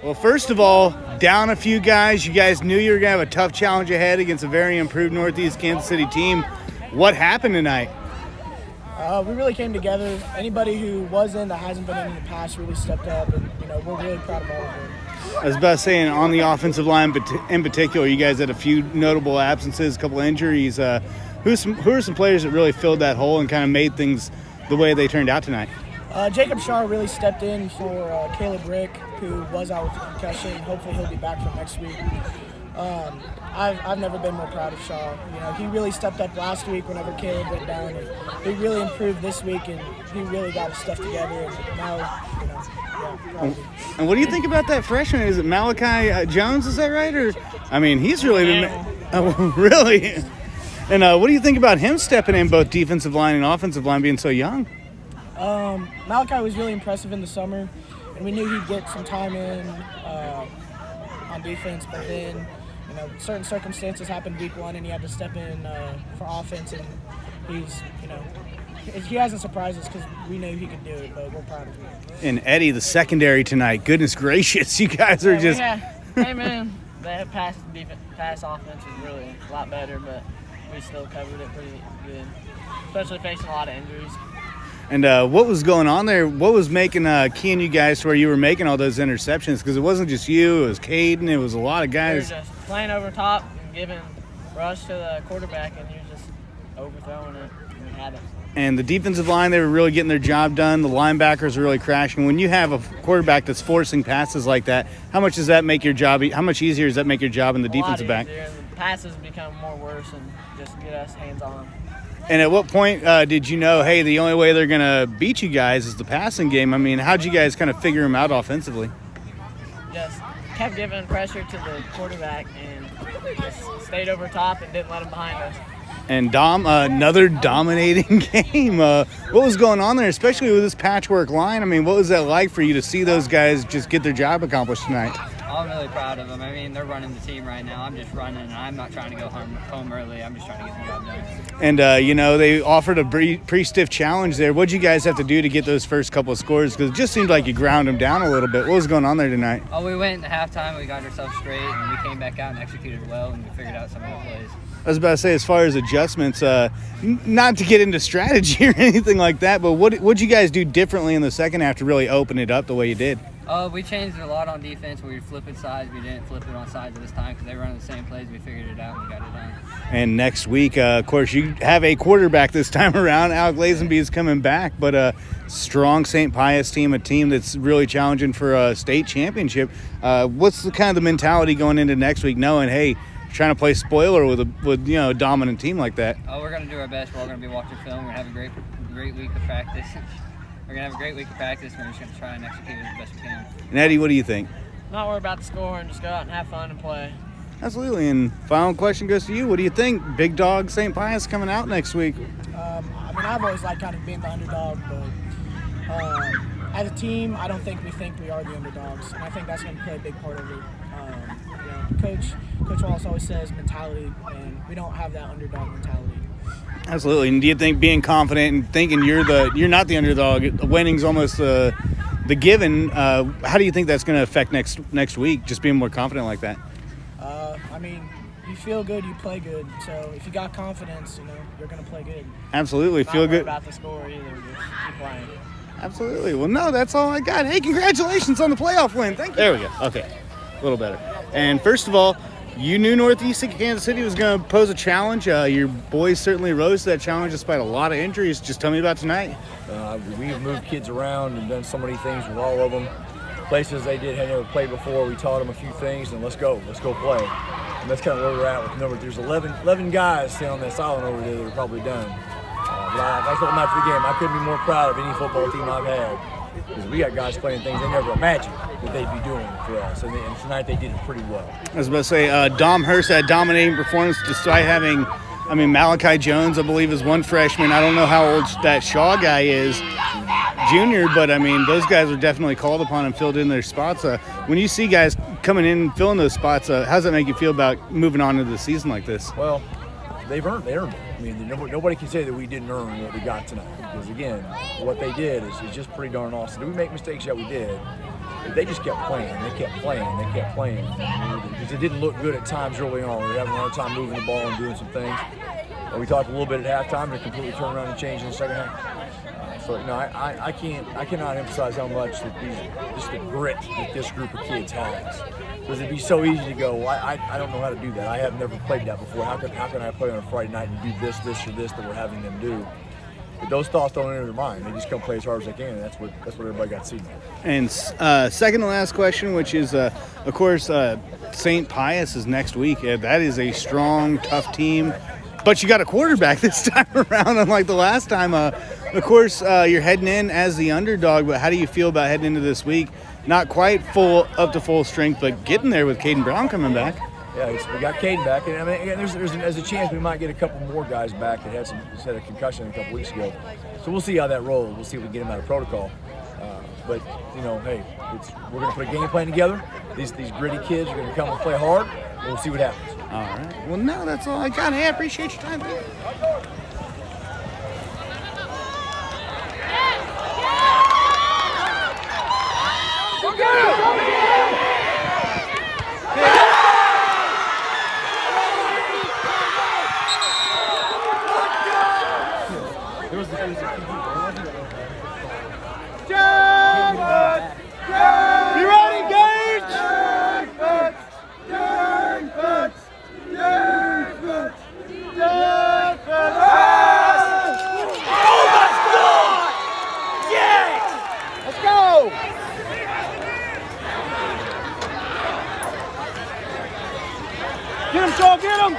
Well, first of all, down a few guys. You guys knew you were going to have a tough challenge ahead against a very improved Northeast Kansas City team. What happened tonight? We really came together. Anybody who was in that hasn't been in the past really stepped up, and we're really proud of all of them. I was about to say, on the offensive line in particular, you guys had a few notable absences, a couple injuries. Who are some players that really filled that hole and kind of made things the way they turned out tonight? Jacob Shaw really stepped in for Caleb Rick, who was out with a concussion. Hopefully he'll be back for next week. I've never been more proud of Shaw. He really stepped up last week whenever Caleb went down, and he really improved this week, and he really got his stuff together. And now, And what do you think about that freshman? Is it Malachi Jones? Is that right? Or he's really been really. And what do you think about him stepping in both defensive line and offensive line, being so young? Malachi was really impressive in the summer, and we knew he'd get some time in on defense, but then certain circumstances happened week one, and he had to step in for offense, and he hasn't surprised us because we knew he could do it, but we're proud of him. And Eddie, the secondary tonight, goodness gracious, you guys are just... Hey, man, the pass offense was really a lot better, but we still covered it pretty good, especially facing a lot of injuries. And what was going on there? What was making keying you guys to where you were making all those interceptions? Because it wasn't just you, it was Caden, it was a lot of guys. We were just playing over top and giving rush to the quarterback, and you're just overthrowing it, and we had it. And the defensive line, they were really getting their job done. The linebackers were really crashing. When you have a quarterback that's forcing passes like that, how much does that make your job? How much easier does that make your job in the defensive back? The passes become more worse and just get us hands on. And at what point did you know, hey, the only way they're going to beat you guys is the passing game? How'd you guys kind of figure them out offensively? Just kept giving pressure to the quarterback and just stayed over top and didn't let them behind us. And Dom, another dominating game. What was going on there, especially with this patchwork line? What was that like for you to see those guys just get their job accomplished tonight? I'm really proud of them. They're running the team right now. I'm just running, and I'm not trying to go home early. I'm just trying to get the job done. And, they offered a pretty stiff challenge there. What did you guys have to do to get those first couple of scores? Because it just seemed like you ground them down a little bit. What was going on there tonight? Oh, we went into halftime. We got ourselves straight, and we came back out and executed well, and we figured out some of the plays. I was about to say, as far as adjustments, not to get into strategy or anything like that, but what'd you guys do differently in the second half to really open it up the way you did? We changed a lot on defense. We were flipping sides. We didn't flip it on sides this time because they were running the same plays. We figured it out and we got it done. And next week, of course, you have a quarterback this time around. Alec Lazenby is coming back, but a strong St. Pius team, a team that's really challenging for a state championship. What's the kind of the mentality going into next week, knowing, hey, trying to play spoiler with a dominant team like that? Oh, we're going to do our best. We're all going to be watching film. We're going to have a great week of practice. We're going to have a great week of practice. We're just going to try and execute it as best we can. And Eddie, what do you think? Not worry about the score and just go out and have fun and play. Absolutely. And final question goes to you. What do you think? Big dog St. Pius coming out next week. I've always liked kind of being the underdog, but as a team, I don't think we are the underdogs, and I think that's going to play a big part of it. Coach Wallace always says mentality, and we don't have that underdog mentality. Absolutely. And do you think being confident and thinking you're not the underdog, winning's almost the given? How do you think that's going to affect next week? Just being more confident like that. You feel good, you play good. So if you got confidence, you're going to play good. Absolutely, feel good. Not about the score either. Just keep playing. Absolutely. Well, no, that's all I got. Hey, congratulations on the playoff win. Thank you. There we go. Okay, a little better. And first of all, you knew Northeast Kansas City was going to pose a challenge. Your boys certainly rose to that challenge despite a lot of injuries. Just tell me about tonight. We've moved kids around and done so many things with all of them. Places they had never played before, we taught them a few things, and let's go play. And that's kind of where we're at with the number. There's 11 guys sitting on that sideline over there that are probably done. But I told them after the game, I couldn't be more proud of any football team I've had. Because we got guys playing things they never imagined that they'd be doing for us. And tonight they did it pretty well. I was about to say, Dom Hurst had a dominating performance despite having, Malachi Jones, I believe, is one freshman. I don't know how old that Shaw guy is, junior, but, those guys are definitely called upon and filled in their spots. When you see guys coming in and filling those spots, how does that make you feel about moving on into the season like this? Well, they earned it. Nobody can say that we didn't earn what we got tonight. because, again, what they did is just pretty darn awesome. Did we make mistakes? Yeah, we did. But they just kept playing. They kept playing. They kept playing. Because it didn't look good at times early on. We were having a hard time moving the ball and doing some things. And we talked a little bit at halftime, and it completely turned around and changed in the second half. So, I cannot emphasize how much that just the grit that this group of kids has. Because it'd be so easy to go, well, I don't know how to do that. I have never played that before. How can I play on a Friday night and do this, or this that we're having them do? But those thoughts don't enter their mind. They just come play as hard as they can, and that's what everybody got to see. And second to last question, which is, of course, St. Pius is next week. That is a strong, tough team. But you got a quarterback this time around, unlike the last time. Of course, you're heading in as the underdog, but how do you feel about heading into this week? Not quite up to full strength, but getting there with Caden Brown coming back. Yeah, we got Caden back, and I mean, there's a chance we might get a couple more guys back that had a concussion a couple weeks ago. So we'll see how that rolls. We'll see if we can get them out of protocol. But hey, we're going to put a game plan together. These gritty kids are going to come and play hard, and we'll see what happens. All right. Well, no, that's all I got. Hey, I appreciate your time. You ready, Gage? Oh my God! Yeah! Let's go! Get him, Shaw, get him!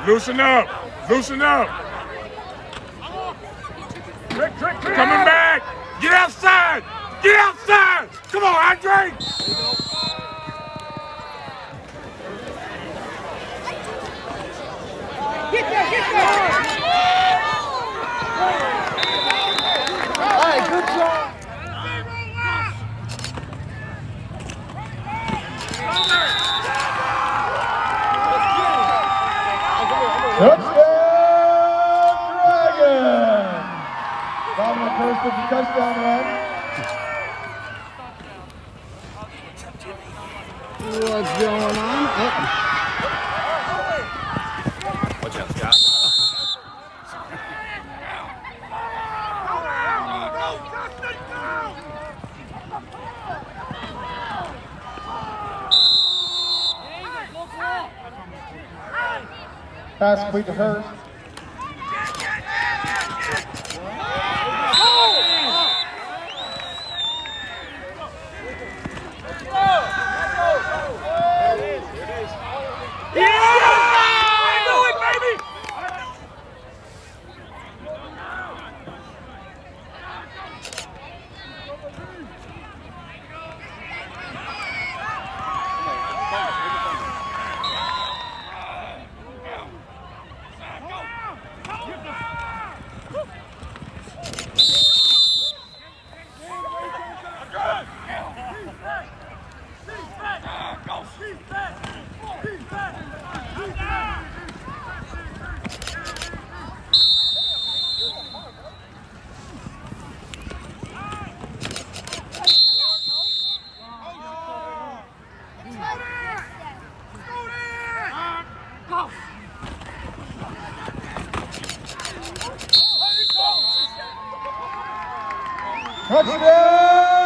Loosen up. Loosen up. Coming back. Get outside. Get outside. Come on, Andre. Get there. All right, good job. Touchdown, Dragon! Dominic Hurst with the touchdown run. What's going on? Watch out, Scott. Pass complete to Hurst. Touchdown!